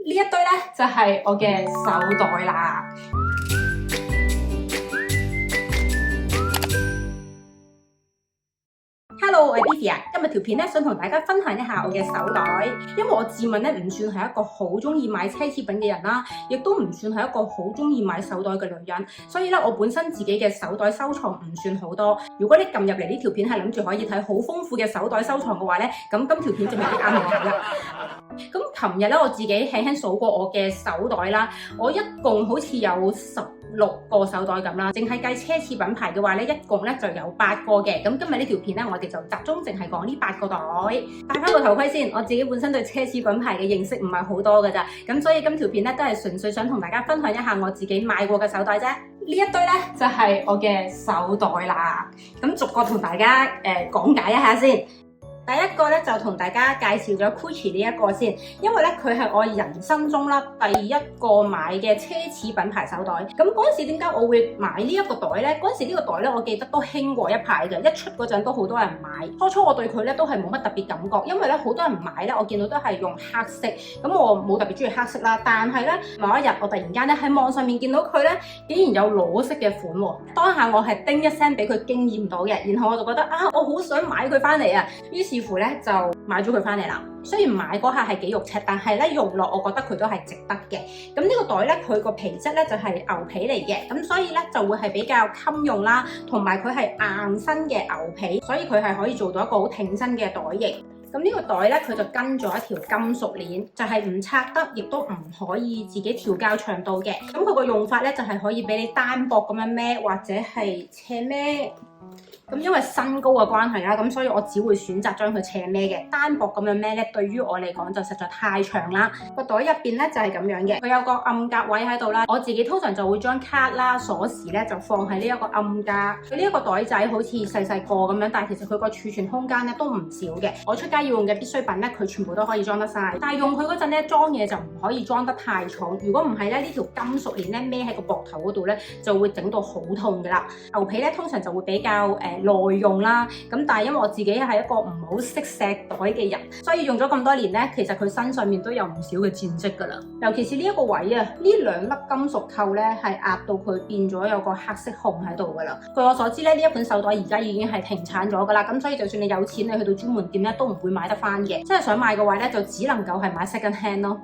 呢一堆咧就係我嘅手袋啦。Hello， 我係 Vivi 啊，今日條片咧想同大家分享一下我嘅手袋，因為我自問咧唔算係一個好中意買奢侈品嘅人啦，亦都唔算係一個好中意買手袋嘅女人，所以咧我本身自己嘅手袋收藏唔算好多。如果你撳入嚟呢條片係諗住可以睇好豐富嘅手袋收藏嘅話咧，咁今條片就未必啱你睇啦。咁琴日咧我自己輕輕數過我嘅手袋啦，我一共好似有16個手袋咁啦，淨係計奢侈品牌嘅話咧，一共咧就有8個嘅。咁今日呢條片咧，我哋就集中淨係講呢8個袋。戴翻個頭盔先，我自己本身對奢侈品牌嘅認識唔係好多㗎咋，咁所以今條片咧都係純粹想同大家分享一下我自己買過嘅手袋啫。呢一堆咧就係我嘅手袋啦，咁逐個同大家講解一下先。第一個咧就同大家介紹咗 Gucci 呢一個先，因為咧佢係我人生中啦第一個買嘅奢侈品牌手袋。咁嗰陣時點解我會買呢一個袋咧？嗰陣時呢個袋咧我記得都興過一排嘅，一出嗰陣都好多人買。初初我對佢咧都係冇乜特別感覺，因為咧好多人買咧，我見到都係用黑色，咁我冇特別中意黑色啦。但係咧某一日我突然間咧喺網上面見到佢咧，竟然有裸色嘅款喎，當下我係叮一聲俾佢驚豔到嘅，然後我就覺得啊，我好想買佢翻嚟啊，於是乎咧就買咗佢翻嚟啦。雖然買嗰下係幾肉赤，但係咧用落我覺得佢都係值得嘅。咁呢個袋咧佢個皮質咧就係牛皮嚟嘅，咁所以咧就會係比較襟用啦，同埋佢係硬身嘅牛皮，所以佢係可以做到一個好挺身嘅袋型。咁呢個袋咧佢就跟咗一條金屬鏈，就係唔拆得，亦都唔可以自己調校長度嘅。咁佢個用法咧就係可以俾你單膊咁樣孭，或者係斜孭。咁因為身高嘅關係啦，咁所以我只會選擇將佢斜孭嘅，單膊咁樣孭咧，對於我嚟講就實在太長啦。個袋入邊咧就係咁樣嘅，佢有個暗格位喺度啦。我自己通常就會將卡啦、鎖匙咧就放喺呢一個暗格。佢呢一個袋仔好似細細個咁樣，但係其實佢個儲存空間咧都唔少嘅。我出街要用嘅必需品咧，佢全部都可以裝得晒。但係用佢嗰陣咧裝嘢就唔可以裝得太重，如果唔係咧呢條金屬鏈咧孭喺個膊頭嗰度咧就會整到好痛噶啦。牛皮咧通常就會比較耐用啦，咁但係因為我自己係一個唔好識錫袋嘅人，所以用咗咁多年咧，其實佢身上面都有唔少嘅戰績噶啦。尤其是呢一個位啊，呢兩粒金屬扣咧係壓到佢變咗有個黑色孔喺度噶啦。據我所知咧，呢一款手袋而家已經係停產咗噶啦，咁所以就算你有錢，你去到專門店咧都唔會買得翻嘅。真係想買嘅話咧，就只能夠係買 second hand 咯。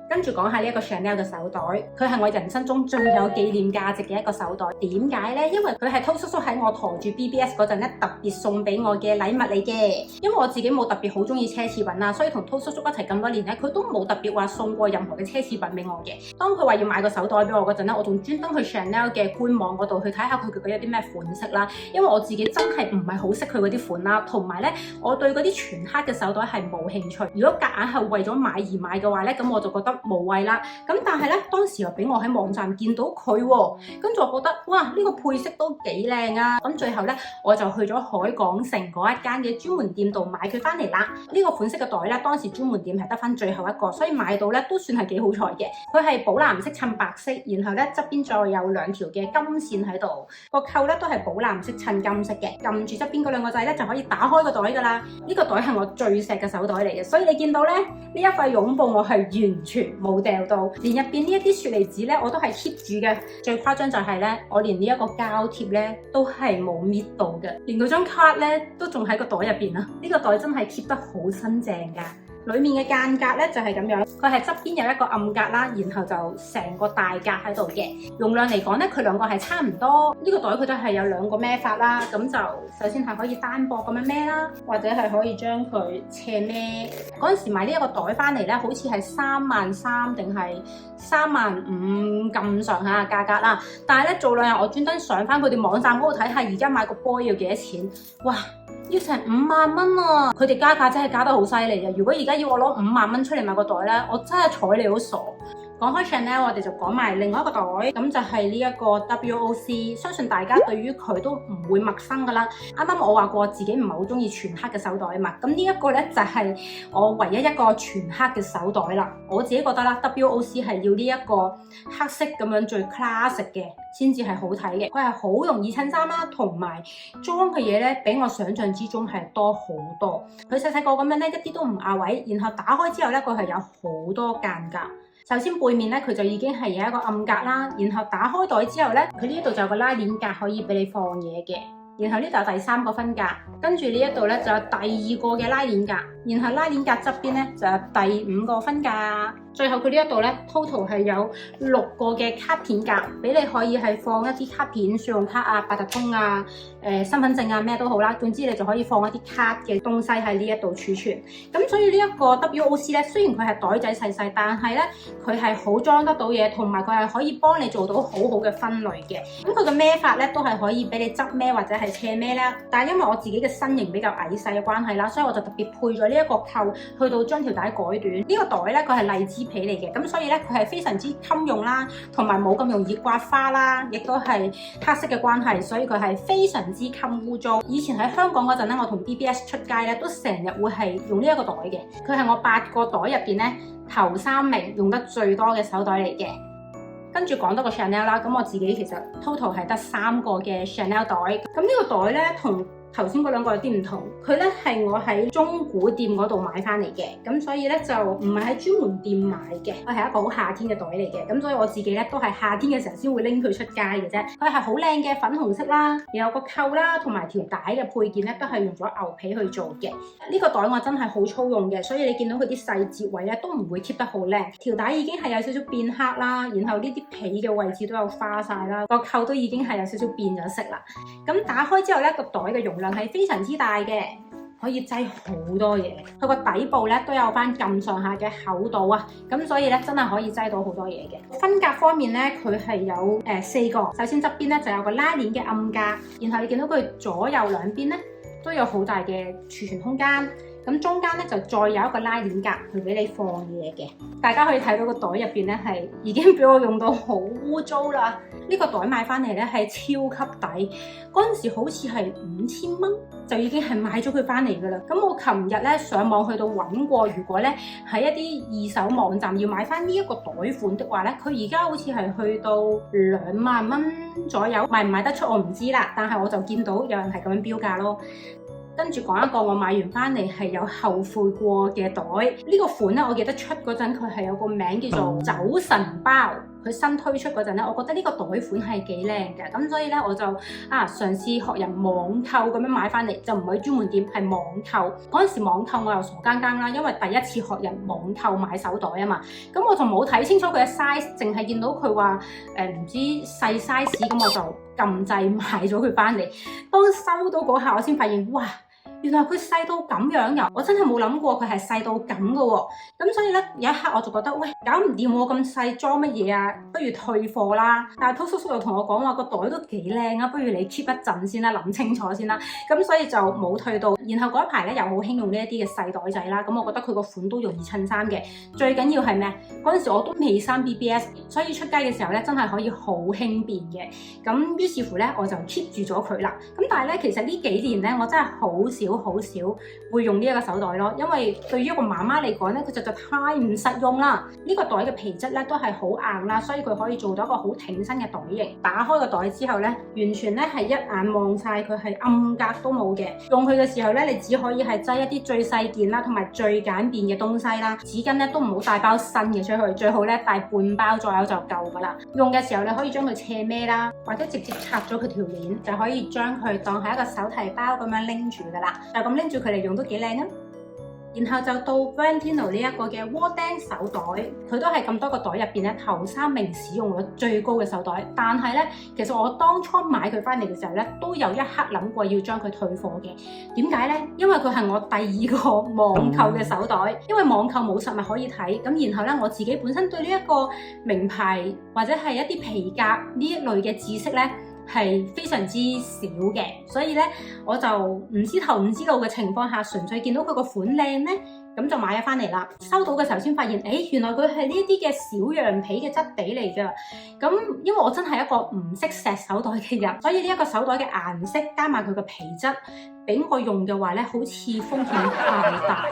跟住講下呢一個 Chanel 嘅手袋，佢係我人生中最有紀念價值嘅一個手袋。點解呢？因為佢係濤叔叔喺我陀住 BBS 嗰陣咧特別送俾我嘅禮物嚟嘅。因為我自己冇特別好中意奢侈品啦，所以同濤叔叔一齊咁多年咧，佢都冇特別話送過任何嘅奢侈品俾我嘅。當佢話要買個手袋俾我嗰陣咧，我仲專登去 Chanel 嘅官網嗰度去睇下佢有啲咩款式啦。因為我自己真係唔係好識佢嗰啲款啦，同埋咧我對嗰啲全黑嘅手袋係冇興趣。如果夾硬係為咗買而買嘅話咧，咁我就覺得無謂啦，咁但係咧當時又俾我喺網站見到佢喎，跟住我覺得哇呢個配色都幾靚啊，咁最後咧我就去咗海港城嗰一間嘅專門店度買佢翻嚟啦。呢個款式嘅袋咧當時專門店係得翻最後一個，所以買到咧都算係幾好彩嘅。佢係寶藍色襯白色，然後咧側邊再有2條嘅金線喺度，個扣咧都係寶藍色襯金色嘅，撳住側邊嗰2個掣咧就可以打開個袋噶啦。呢個袋係我最錫嘅手袋嚟嘅，所以你見到咧呢一塊擁抱我係完全冇掉到，連入邊呢一啲雪梨紙咧，我都係 keep 住嘅。最誇張就係咧，我連呢一個膠貼咧都係冇搣到嘅，連嗰張卡咧都仲喺個袋入邊啊！呢個袋真係 keep 得好新淨噶。裏面嘅間隔咧就係咁樣，佢係側邊有一個暗格啦，然後就成個大格喺度嘅。容量嚟講咧，佢兩個係差唔多。呢個袋佢都係有2個孭法啦，咁就首先係可以單膊咁樣孭啦，或者係可以將佢斜孭。嗰陣時買呢一個袋翻嚟咧，好似係33,000定係35,000咁上下嘅價格啦。但係咧做2日，我專登上翻佢哋網站嗰度睇下，而家買個波要幾多錢？哇！要成5萬蚊啊！佢哋加價真係加得好犀利嘅。如果而家要我攞5萬蚊出嚟買個袋咧，我真係睬你好傻。講開 Chanel，我哋就講埋另外一個袋，咁就係呢一個 WOC， 相信大家對於佢都唔會陌生噶啦。啱啱我話過自己唔係好中意全黑嘅手袋啊嘛，咁呢一個咧就係我唯一一個全黑嘅手袋啦。我自己覺得啦 ，WOC 係要呢一個黑色咁樣最 classic 嘅先至係好睇嘅。佢係好容易襯衫啦，同埋裝嘅嘢咧比我想象之中係多好多。佢細細個咁樣咧，一啲都唔壓位，然後打開之後咧，佢係有好多間隔。首先背面咧，佢就已經係有一個暗格啦，然後打開袋之後咧，佢呢度就有個拉鏈格可以俾你放嘢嘅。然後呢度有第3個分格，跟住呢一度咧就有第2個嘅拉鏈格，然後拉鏈格側邊咧就有第5個分格，最後佢呢一度咧 total 係有6個嘅卡片格，俾你可以係放一啲卡片、信用卡啊、八達通啊、身份證啊咩都好啦，總之你就可以放一啲卡嘅東西喺呢一度儲存。咁所以呢一個 WOC 咧，雖然佢係袋仔細細，但係咧佢係好裝得到嘢，同埋佢係可以幫你做到好好嘅分類嘅。咁佢嘅孭法咧都係可以俾你側孭或者係斜孭啦。但係因為我自己嘅身形比較矮細嘅關係啦，所以我就特別配咗呢一個扣，去到將條帶改短。呢個袋咧佢係荔枝皮嚟嘅，咁所以咧佢係非常之襟用啦，同埋冇咁容易刮花啦，亦都係黑色嘅關係，所以佢係非常之襟污糟。以前喺香港嗰陣咧，我同 BBS 出街咧都成日會係用呢一個袋嘅，佢係我8個袋入邊咧頭3名用得最多嘅手袋嚟嘅。跟住講多個 Chanel 啦，咁我自己其實 total 係得3個嘅 Chanel 袋。咁呢個袋咧同頭先嗰2個有啲唔同，佢咧係我喺中古店嗰度買翻嚟嘅，咁所以咧就唔係喺專門店買嘅，佢係一個好夏天嘅袋嚟嘅，咁所以我自己咧都係夏天嘅時候先會拎佢出街嘅啫。佢係好靚嘅粉紅色啦，然後個扣啦同埋條帶嘅配件咧都係用咗牛皮去做嘅。呢個袋我真係好粗用嘅，所以你見到佢啲細節位咧都唔會 keep 得好靚。條帶已經係有少少變黑啦，然後呢啲皮嘅位置都有花晒啦，個扣都已經係有少少變咗色啦。咁打開之後咧，個袋嘅容量係非常之大嘅，可以擠好多嘢。佢個底部咧都有翻咁上下嘅厚度啊，咁所以咧真係可以擠到好多嘢嘅。分隔方面咧，佢係有4個。首先側邊咧就有個拉鏈嘅暗格，然後你見到佢左右兩邊咧都有好大嘅儲存空間。咁中間咧就再有一個拉鏈格去俾你放嘢嘅。大家可以睇到個袋入邊咧係已經俾我用到好污糟啦。呢個袋買翻嚟咧係超級抵，嗰陣時好似係5000蚊就已經係買咗佢翻嚟噶啦。咁我琴日咧上網去到揾過，如果咧喺一啲二手網站要買翻呢一個袋款的話咧，佢而家好似係去到2萬蚊左右，賣唔賣得出我唔知啦。但係我就見到有人係咁樣標價咯。跟住講一個我買完翻嚟係有後悔過嘅袋，呢個款咧我記得出嗰陣佢係有個名叫做酒神包，佢新推出嗰陣咧，我覺得呢個袋款係幾靚嘅，咁所以咧我就嘗試學人網購咁樣買翻嚟，就唔係專門店，係網購。嗰陣時網購我又傻更更啦，因為第一次學人網購買手袋啊嘛，咁我就冇睇清楚佢嘅 size， 淨係見到佢話唔知細 size， 咁我就撳掣買咗佢翻嚟。當收到嗰下我先發現，哇！原來佢細到咁樣㗎，我真係冇諗過佢係細到咁㗎喎。咁所以咧有一刻我就覺得，喂，搞唔掂喎，咁細裝乜嘢啊？不如退貨啦。但係濤叔叔又同我講話個袋都幾靚啊，不如你 keep 一陣先啦，諗清楚先啦。咁所以就冇退到。然後嗰一排咧又好興用呢一啲嘅細袋仔啦。咁我覺得佢個款都容易襯衫嘅。最緊要係咩？嗰陣時我都未生 BBS， 所以出街嘅時候咧真係可以好輕便嘅。咁於是乎咧我就 keep 住咗佢啦。咁但係咧其實呢幾年咧我真係好少會用呢一個手袋咯，因為對於一個媽媽嚟講咧，佢實在太唔實用啦。呢個袋嘅皮質咧都係好硬啦，所以佢可以做到一個好挺身嘅袋型。打開個袋之後咧，完全咧係一眼望晒佢係暗格都冇嘅。用佢嘅時候咧，你只可以係擠一啲最細件啦，同埋最簡便嘅東西啦。紙巾咧都唔好帶包新嘅出去，最好咧帶半包左右就夠噶啦。用嘅時候你可以將佢斜孭啦，或者直接拆咗佢條鏈，就可以將佢當係一個手提包咁樣拎住噶啦。就咁拎住佢嚟用都幾靚啊！然後就到 Valentino 呢一個嘅窩釘手袋，佢都係咁多個袋入邊咧頭3名使用率最高嘅手袋。但係咧，其實我當初買佢翻嚟嘅時候咧，都有一刻諗過要將佢退貨嘅。點解咧？因為佢係我第2個網購嘅手袋，因為網購冇實物可以睇。咁然後咧，我自己本身對呢一個名牌或者係一啲皮革呢一類嘅知識咧，係非常之少嘅，所以咧我就唔知頭唔知路嘅情況下，純粹見到佢個款靚咧，咁就買咗翻嚟啦。收到嘅時候先發現，原來佢係呢啲嘅小羊皮嘅質地嚟㗎。咁因為我真係一個唔識錫手袋嘅人，所以呢一個手袋嘅顏色加埋佢嘅皮質，俾我用嘅話咧，好似風險太大。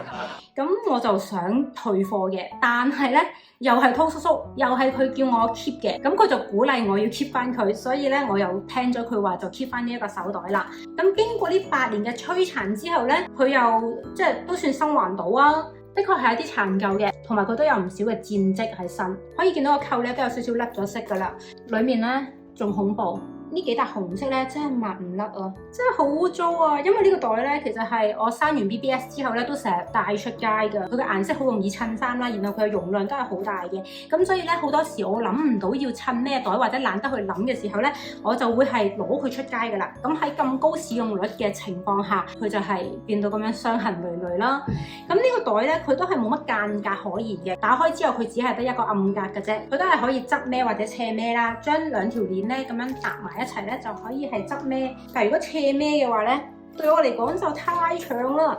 咁我就想退貨嘅，但係咧又係濤叔叔，又係佢叫我 keep 嘅，咁佢就鼓勵我要 keep 翻佢，所以咧我又聽咗佢話就 keep 翻呢一個手袋啦。咁經過呢8年嘅摧殘之後咧，佢又即係都算生還到啊。的確係有啲殘舊嘅，同埋佢都有唔少嘅戰績喺身，可以見到個扣咧都有少少甩咗色噶啦，裡面咧仲恐怖。呢幾笪紅色咧真係抹唔甩啊，真係好污糟啊！因為呢個袋咧其實係我生完 BBS 之後咧都成日帶出街㗎，佢嘅顏色好容易襯衫啦，然後佢嘅容量都係好大嘅，咁所以咧好多時我諗唔到要襯咩袋或者懶得去諗嘅時候咧，我就會係攞佢出街㗎啦。咁喺咁高使用率嘅情況下，佢就係變到咁樣傷痕累累啦。咁呢個袋咧佢都係冇乜間隔可言嘅，打開之後佢只係得一個暗格嘅啫，佢都係可以側孭或者斜孭啦，將兩條鏈咧咁樣搭埋一齊咧就可以係側孭，但係如果斜孭嘅話咧，對我嚟講就太長啦。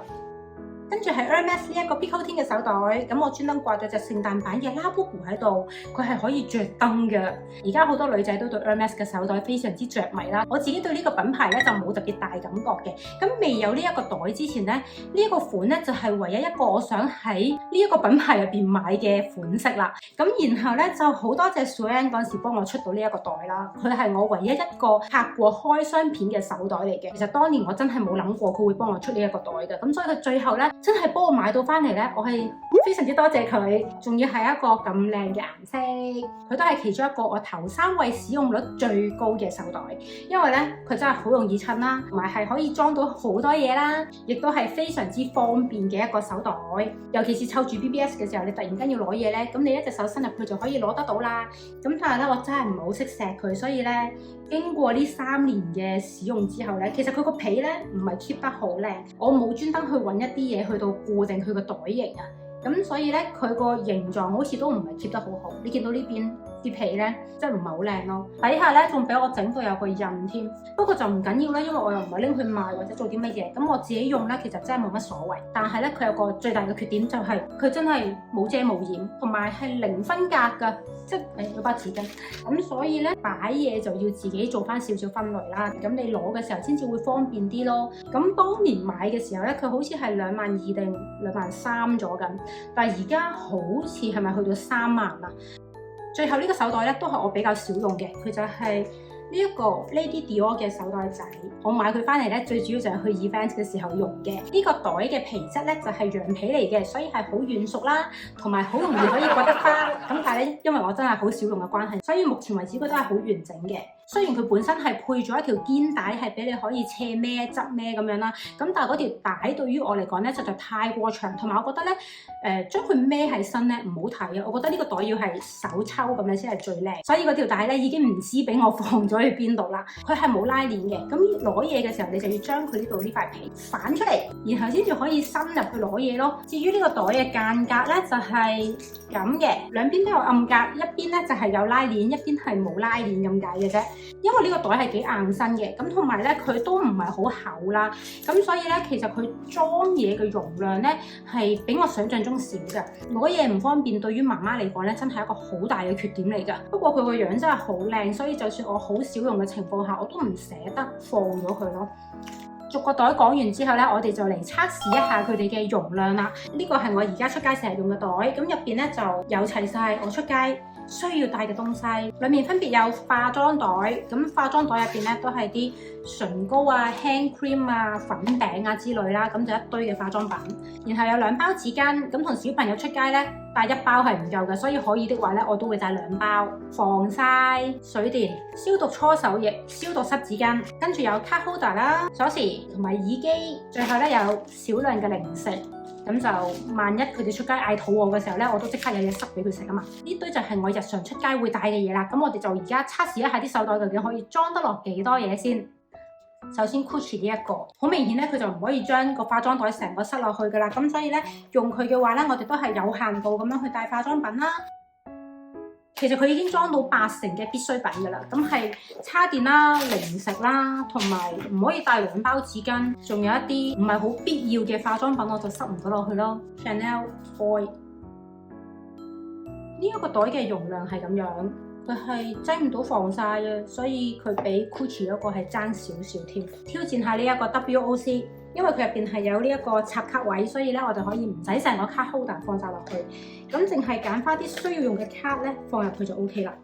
跟住係 Hermes 呢一個 Pico 天嘅手袋，咁我專登掛咗隻聖誕版嘅 Labubu 喺度，佢係可以着燈嘅。而家好多女仔都對 Hermes 嘅手袋非常之着迷啦。我自己對呢個品牌咧就冇特別大感覺嘅。咁未有呢一個袋之前咧，呢一個款咧就係唯一一個我想喺呢一個品牌入邊買嘅款式啦。咁然後咧就好多謝 Suan 嗰陣時幫我出到呢一個袋啦。佢係我唯一一個拍過開箱片嘅手袋嚟嘅。其實當年我真係冇諗過佢會幫我出呢一個袋嘅。咁所以佢最後咧，真係幫我買到翻嚟咧，我係非常之多謝佢，仲要係一個咁靚嘅顏色，佢都係其中一個我頭3位使用率最高嘅手袋，因為咧佢真係好容易襯啦，同埋係可以裝到好多嘢啦，亦都係非常之方便嘅一個手袋，尤其是湊住 BBS 嘅時候，你突然間要攞嘢咧，咁你一隻手伸入去就可以攞得到啦。咁但係咧，我真係唔係好識錫佢，所以咧經過呢3年嘅使用之後咧，其實佢個皮咧唔係 keep 得好靚，我冇專登去揾一啲嘢去到固定佢個袋型啊，咁所以咧佢個形狀好似都唔係 keep 得好好。你見到呢邊啲皮咧，真係唔係好靚咯。底下咧仲俾我整到有個印添，不過就唔緊要啦，因為我又唔係拎去賣或者做啲乜嘢，咁我自己用咧其實真係冇乜所謂。但係咧佢有個最大嘅缺點就係佢真係冇遮冇掩，同埋係0分格㗎，即係有包紙巾。咁所以咧擺嘢就要自己做翻少少分類啦。咁你攞嘅時候先至會方便啲咯。咁當年買嘅時候咧，佢好似係22,000定23,000咗緊，但係而家好似係咪去到3萬啊？最後呢個手袋咧都係我比較少用嘅，佢就係呢一個 Lady Dior 嘅手袋仔。我買佢翻嚟咧，最主要就係去 event 嘅時候用嘅。呢個袋嘅皮質咧就係羊皮嚟嘅，所以係好軟熟啦，同埋好容易可以刮得花。咁但係咧，因為我真係好少用嘅關係，所以目前為止佢都係好完整嘅。雖然佢本身係配咗一條肩帶，係俾你可以斜孭、側孭咁樣啦，咁但係嗰條帶對於我嚟講咧，實在太過長，同埋我覺得咧，將佢孭喺身咧唔好睇啊！我覺得呢個袋要係手抽咁樣先係最靚，所以嗰條帶咧已經唔知俾我放咗去邊度啦。佢係冇拉鏈嘅，咁攞嘢嘅時候你就要將佢呢度呢塊皮反出嚟，然後先至可以伸入去攞嘢咯。至於呢個袋嘅間隔咧，就係咁嘅，兩邊都有暗格，一邊咧就係有拉鏈，一邊係冇拉鏈咁解嘅啫。因為呢個袋係幾硬身嘅，咁同埋咧佢都唔係好厚啦，咁所以咧其實佢裝嘢嘅容量咧係比我想象中少嘅。攞嘢唔方便對於媽媽嚟講咧，真係一個好大嘅缺點嚟㗎。不過佢個樣真係好靚，所以就算我好少用嘅情況下，我都唔捨得放咗佢咯。逐個袋講完之後咧，我哋就嚟測試一下佢哋嘅容量啦。呢個係我而家出街成日用嘅袋，咁入邊咧就有齊晒我出街需要帶嘅東西，裏面分別有化妝袋，咁化妝袋入邊咧都係啲唇膏啊、hand cream 啊、粉餅啊之類啦，咁就一堆嘅化妝品。然後有2包紙巾，咁同小朋友出街咧帶1包係唔夠嘅，所以可以的話咧我都會帶2包。防曬、水電、消毒搓手液、消毒濕紙巾，跟住有 card holder 啦、鎖匙同埋耳機，最後咧有少量嘅零食。咁就萬一佢哋出街嗌肚餓嘅時候咧，我都即刻有嘢塞俾佢食啊嘛！呢堆就係我日常出街會帶嘅嘢啦。咁我哋就而家測試一下啲手袋究竟可以裝得落幾多嘢先。首先 Gucci 呢一個，好明顯咧，佢就唔可以將個化妝袋成個塞落去噶啦。咁所以咧，用佢嘅話咧，我哋都係有限度咁樣去帶化妝品啦。其實佢已經裝到80成嘅必需品㗎啦，咁係叉電啦、零食啦，同埋唔可以帶2包紙巾，仲有一啲唔係好必要嘅化妝品，我就塞唔到落去咯。Chanel Boy 呢一個袋嘅容量係咁樣，佢係擠唔到防曬啊，所以佢比 Gucci 嗰個係爭少少添。挑戰下呢一個 WOC。因為佢入邊係有呢一個插卡位，所以咧我哋可以唔使成個卡 holder 放晒落去，咁淨係揀翻啲需要用嘅卡咧放入去就 OK 啦。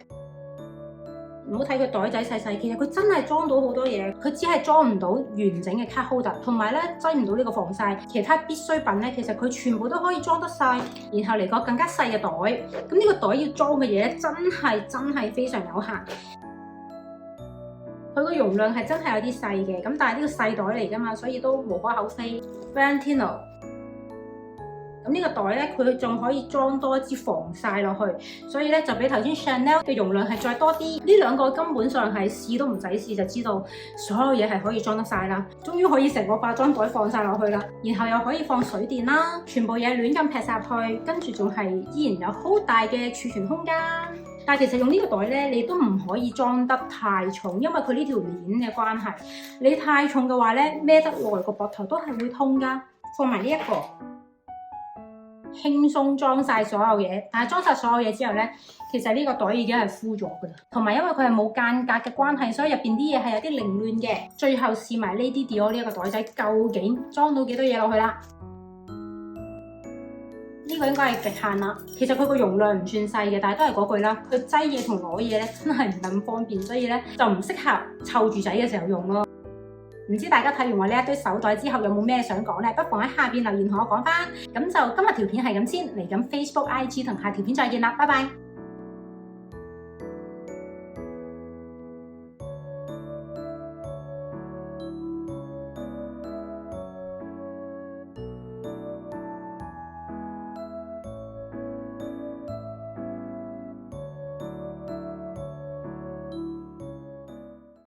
唔好睇佢袋仔細細，其實佢真係裝到好多嘢，佢只係裝唔到完整嘅 card holder， 同埋咧擠唔到呢個防曬，其他必需品咧其實佢全部都可以裝得晒。然後嚟個更加細嘅袋，咁呢個袋要裝嘅嘢咧真係非常有限。佢個容量係真係有啲細嘅，咁但係呢個細袋嚟㗎嘛，所以都無可厚非。Valentino。咁呢個袋咧，佢仲可以裝多一支防曬落去，所以咧就比頭先 Chanel 嘅容量係再多啲。呢兩個根本上係試都唔使試就知道，所有嘢係可以裝得晒啦。終於可以成個化妝袋放晒落去啦，然後又可以放水電啦，全部嘢亂咁劈晒去，跟住仲係依然有好大嘅儲存空間。但係其實用呢個袋咧，你都唔可以裝得太重，因為佢呢條鏈嘅關係，你太重嘅話咧，孭得耐個膊頭都係會痛㗎。放埋呢一個。輕鬆裝晒所有嘢，但係裝晒所有嘢之後咧，其實呢個袋已經係 full 咗噶啦。同埋因為佢係冇間隔嘅關係，所以入邊啲嘢係有啲凌亂嘅。最後試埋 Lady Dior 呢一個袋仔，究竟裝到幾多嘢落去啦？呢個應該係極限啦。其實佢個容量唔算細嘅，但係都係嗰句啦，佢擠嘢同攞嘢咧真係唔咁方便，所以咧就唔適合湊住仔嘅時候用咯。唔知大家睇完我呢一堆手袋之後有冇咩想講咧？不妨喺下邊留言同我講翻。咁就今日條片係咁先，嚟緊 Facebook、IG 同下條片再見啦，拜拜。